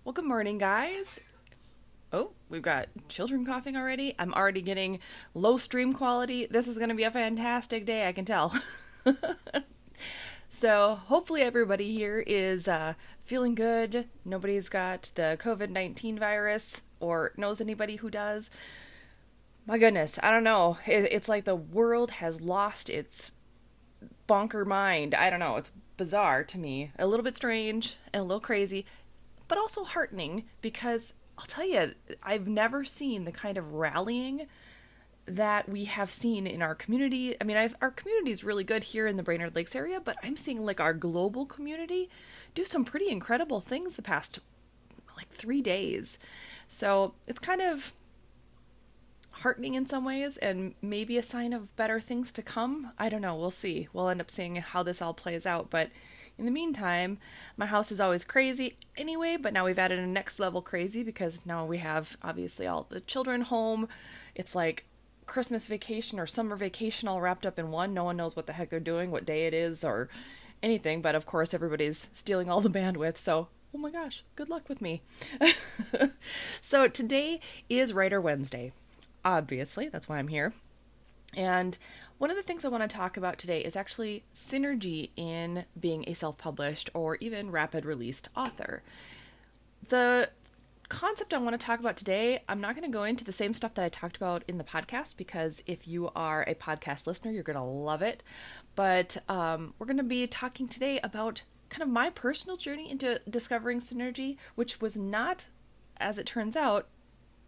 Well, good morning, guys. Oh, we've got children coughing already. I'm already getting low stream quality. This is going to be a fantastic day, I can tell. So, hopefully, everybody here is feeling good. Nobody's got the COVID-19 virus or knows anybody who does. My goodness, I don't know. It's like the world has lost its bonker mind. I don't know. It's bizarre to me. A little bit strange and a little crazy, but also heartening because I'll tell you, I've never seen the kind of rallying that we have seen in our community. I mean, our community is really good here in the Brainerd Lakes area, but I'm seeing like our global community do some pretty incredible things the past like 3 days. So it's kind of heartening in some ways and maybe a sign of better things to come. I don't know. We'll see. We'll end up seeing how this all plays out. But in the meantime, my house is always crazy anyway, but now we've added a next level crazy because now we have obviously all the children home. It's like Christmas vacation or summer vacation all wrapped up in one. No one knows what the heck they're doing, what day it is, or anything. But of course, everybody's stealing all the bandwidth. So, oh my gosh, good luck with me. So, today is Writer Wednesday. Obviously, that's why I'm here. And one of the things I want to talk about today is actually synergy in being a self-published or even rapid released author. The concept I want to talk about today, I'm not going to go into the same stuff that I talked about in the podcast because if you are a podcast listener, you're going to love it. But we're going to be talking today about kind of my personal journey into discovering synergy, which was not, as it turns out,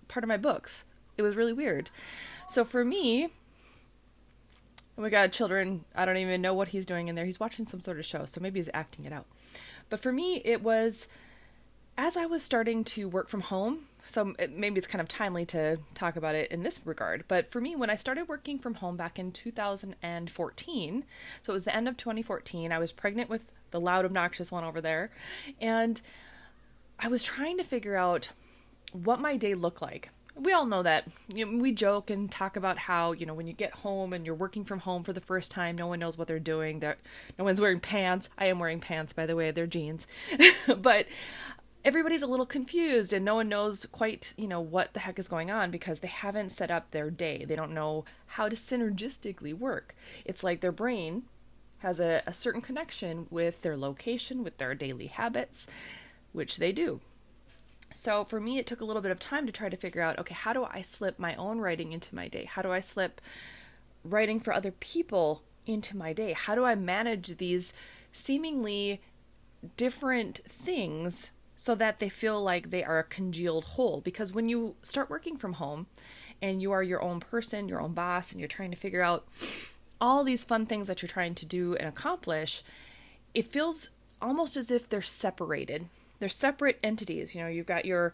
part of my books. It was really weird. So for me, oh my God, children, I don't even know what he's doing in there. He's watching some sort of show, so maybe he's acting it out. But for me, it was as I was starting to work from home. So maybe it's kind of timely to talk about it in this regard. But for me, when I started working from home back in 2014, so it was the end of 2014, I was pregnant with the loud, obnoxious one over there. And I was trying to figure out what my day looked like. We all know that. We joke and talk about how, when you get home and you're working from home for the first time, no one knows what they're doing. No one's wearing pants. I am wearing pants, by the way. They're jeans. But everybody's a little confused and no one knows quite, what the heck is going on because they haven't set up their day. They don't know how to synergistically work. It's like their brain has a certain connection with their location, with their daily habits, which they do. So for me, it took a little bit of time to try to figure out, okay, how do I slip my own writing into my day? How do I slip writing for other people into my day? How do I manage these seemingly different things so that they feel like they are a congealed whole? Because when you start working from home and you are your own person, your own boss, and you're trying to figure out all these fun things that you're trying to do and accomplish, it feels almost as if they're separated. They're separate entities. You've got your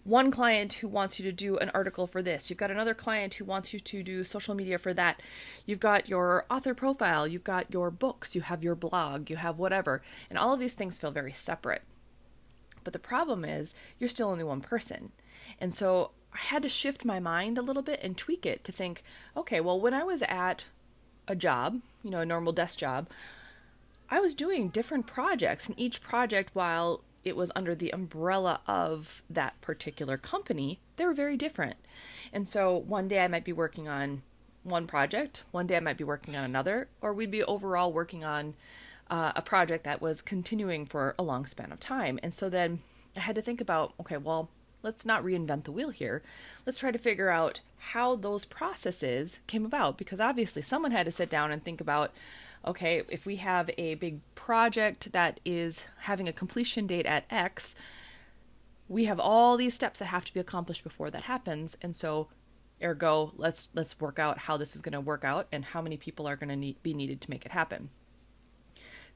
one client who wants you to do an article for this. You've got another client who wants you to do social media for that. You've got your author profile. You've got your books. You have your blog. You have whatever. And all of these things feel very separate. But the problem is you're still only one person. And so I had to shift my mind a little bit and tweak it to think, okay, well, when I was at a job, a normal desk job, I was doing different projects. And each project, while it was under the umbrella of that particular company, they were very different. And so one day I might be working on one project, one day I might be working on another, or we'd be overall working on a project that was continuing for a long span of time. And so then I had to think about, okay, well, let's not reinvent the wheel here. Let's try to figure out how those processes came about, because obviously someone had to sit down and think about, okay, if we have a big project that is having a completion date at X, we have all these steps that have to be accomplished before that happens. And so, ergo, let's work out how this is going to work out and how many people are going to be needed to make it happen.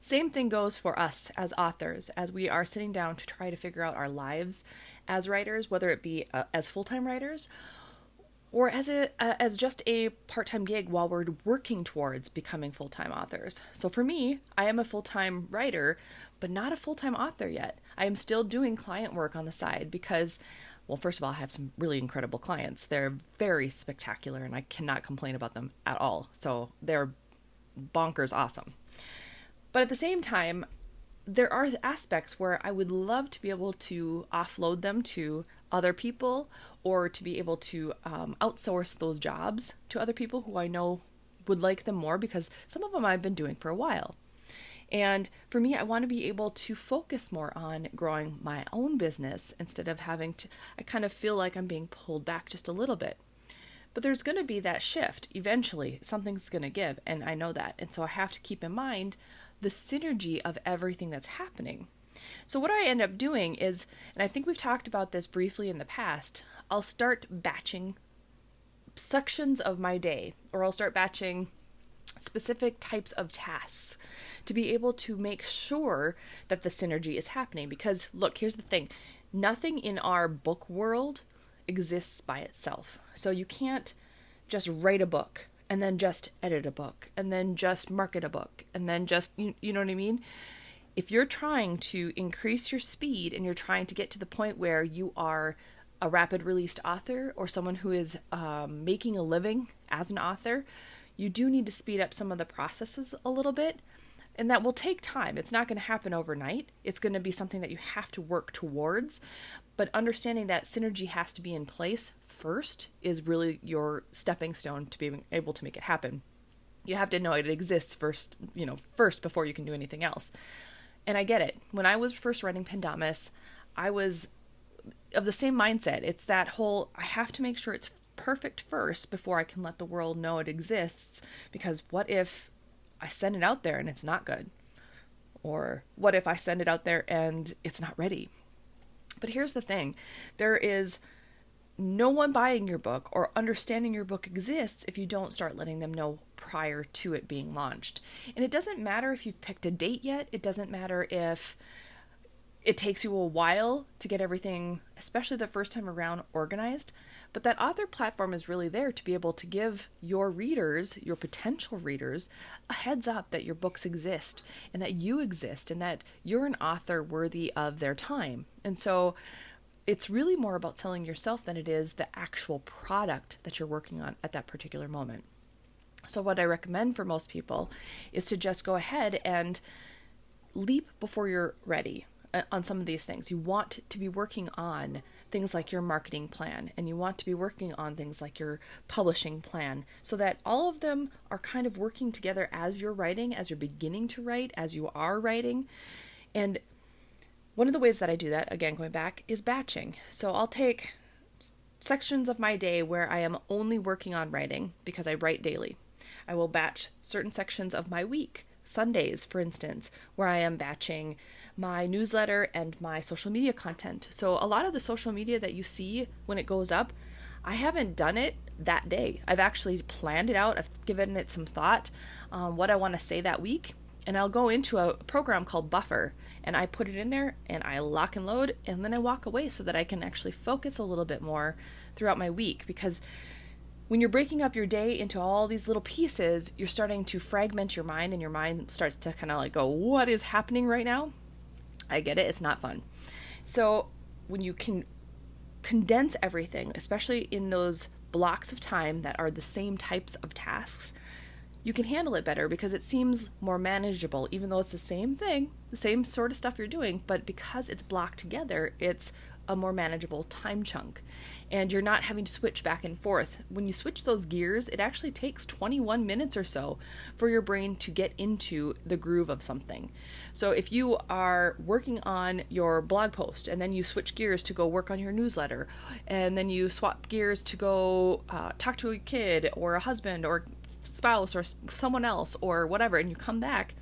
Same thing goes for us as authors, as we are sitting down to try to figure out our lives as writers, whether it be as full-time writers or as just a part-time gig while we're working towards becoming full-time authors. So for me, I am a full-time writer, but not a full-time author yet. I am still doing client work on the side because, well, first of all, I have some really incredible clients. They're very spectacular, and I cannot complain about them at all. So they're bonkers awesome. But at the same time, there are aspects where I would love to be able to offload them to other people, or to be able to outsource those jobs to other people who I know would like them more, because some of them I've been doing for a while. And for me, I want to be able to focus more on growing my own business instead of having to, I kind of feel like I'm being pulled back just a little bit. But there's going to be that shift. Eventually, something's going to give, and I know that. And so I have to keep in mind the synergy of everything that's happening. So what I end up doing is, and I think we've talked about this briefly in the past, I'll start batching sections of my day, or I'll start batching specific types of tasks to be able to make sure that the synergy is happening. Because look, here's the thing. Nothing in our book world exists by itself. So you can't just write a book and then just edit a book and then just market a book and then just, you know what I mean? If you're trying to increase your speed and you're trying to get to the point where you are a rapid released author, or someone who is making a living as an author, you do need to speed up some of the processes a little bit. And that will take time. It's not going to happen overnight. It's going to be something that you have to work towards. But understanding that synergy has to be in place first is really your stepping stone to being able to make it happen. You have to know it exists first, first before you can do anything else. And I get it. When I was first writing Pendamis, I was of the same mindset. It's that whole, I have to make sure it's perfect first before I can let the world know it exists. Because what if I send it out there and it's not good? Or what if I send it out there and it's not ready? But here's the thing. There is no one buying your book or understanding your book exists if you don't start letting them know prior to it being launched. And it doesn't matter if you've picked a date yet. It doesn't matter if it takes you a while to get everything, especially the first time around, organized. But that author platform is really there to be able to give your readers, your potential readers, a heads up that your books exist and that you exist and that you're an author worthy of their time. And so it's really more about selling yourself than it is the actual product that you're working on at that particular moment. So what I recommend for most people is to just go ahead and leap before you're ready on some of these things. You want to be working on things like your marketing plan, and you want to be working on things like your publishing plan, so that all of them are kind of working together as you're writing, as you're beginning to write, as you are writing. And one of the ways that I do that, again, going back, is batching. So I'll take sections of my day where I am only working on writing because I write daily. I will batch certain sections of my week, Sundays, for instance, where I am batching my newsletter and my social media content. So a lot of the social media that you see when it goes up, I haven't done it that day. I've actually planned it out. I've given it some thought on what I want to say that week. And I'll go into a program called Buffer, and I put it in there and I lock and load, and then I walk away so that I can actually focus a little bit more throughout my week. Because when you're breaking up your day into all these little pieces, you're starting to fragment your mind, and your mind starts to kind of like go, what is happening right now? I get it. It's not fun. So when you can condense everything, especially in those blocks of time that are the same types of tasks, you can handle it better because it seems more manageable, even though it's the same thing, the same sort of stuff you're doing, but because it's blocked together, it's a more manageable time chunk. And you're not having to switch back and forth. When you switch those gears, it actually takes 21 minutes or so for your brain to get into the groove of something. So if you are working on your blog post and then you switch gears to go work on your newsletter, and then you swap gears to go talk to a kid or a husband or spouse or someone else or whatever, and you come back,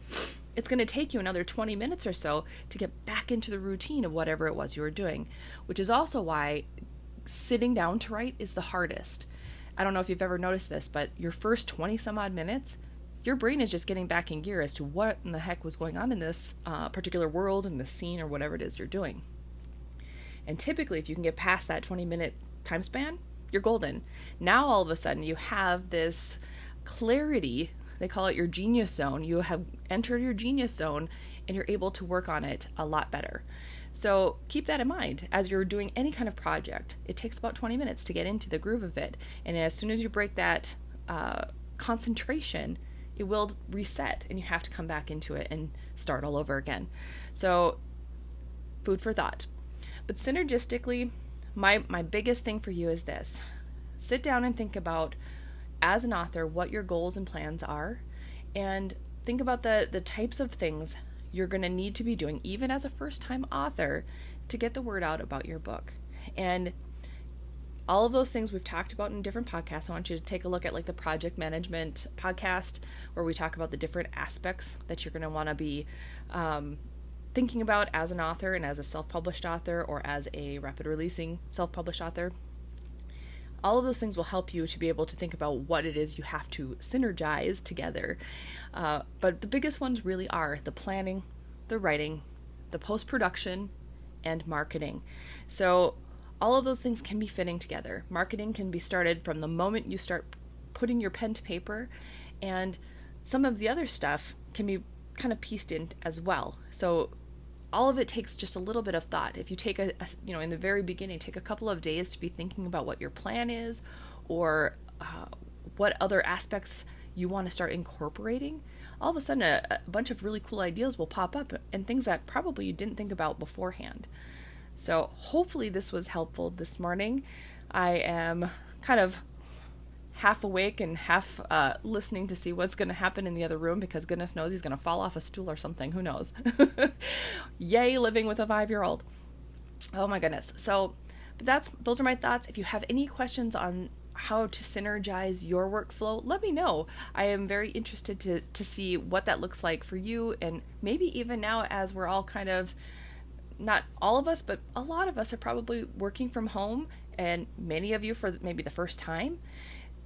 it's going to take you another 20 minutes or so to get back into the routine of whatever it was you were doing, which is also why sitting down to write is the hardest. I don't know if you've ever noticed this, but your first 20 some odd minutes, your brain is just getting back in gear as to what in the heck was going on in this particular world and this scene or whatever it is you're doing. And typically, if you can get past that 20-minute time span, you're golden. Now, all of a sudden, you have this clarity. They call it your genius zone. You have entered your genius zone, and you're able to work on it a lot better. So keep that in mind as you're doing any kind of project. It takes about 20 minutes to get into the groove of it. And as soon as you break that concentration, it will reset and you have to come back into it and start all over again. So, food for thought. But synergistically, my biggest thing for you is this. Sit down and think about, as an author, what your goals and plans are, and think about the types of things you're going to need to be doing, even as a first-time author, to get the word out about your book. And all of those things we've talked about in different podcasts. I want you to take a look at like the project management podcast, where we talk about the different aspects that you're going to want to be thinking about as an author and as a self-published author or as a rapid releasing self-published author. All of those things will help you to be able to think about what it is you have to synergize together. But the biggest ones really are the planning, the writing, the post-production, and marketing. So all of those things can be fitting together. Marketing can be started from the moment you start putting your pen to paper, and some of the other stuff can be kind of pieced in as well. So all of it takes just a little bit of thought. If you take in the very beginning, take a couple of days to be thinking about what your plan is, or what other aspects you want to start incorporating, all of a sudden a bunch of really cool ideas will pop up, and things that probably you didn't think about beforehand. So hopefully this was helpful this morning. I am kind of half awake and half listening to see what's going to happen in the other room, because goodness knows he's going to fall off a stool or something. Who knows? Yay, living with a 5-year-old. Oh my goodness. So those are my thoughts. If you have any questions on how to synergize your workflow, let me know. I am very interested to see what that looks like for you, and maybe even now, as we're all kind of, not all of us, but a lot of us are probably working from home, and many of you for maybe the first time.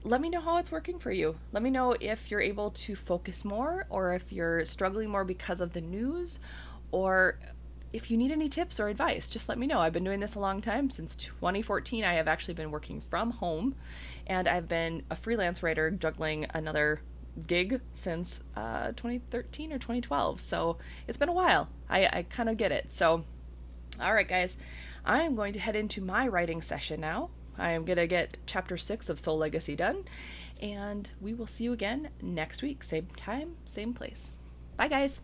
Let me know how it's working for you. Let me know if you're able to focus more, or if you're struggling more because of the news, or if you need any tips or advice. Just let me know. I've been doing this a long time. Since 2014, I have actually been working from home, and I've been a freelance writer juggling another gig since 2013 or 2012. So it's been a while. I kind of get it. So all right, guys, I am going to head into my writing session now. I am going to get chapter 6 of Soul Legacy done, and we will see you again next week. Same time, same place. Bye, guys.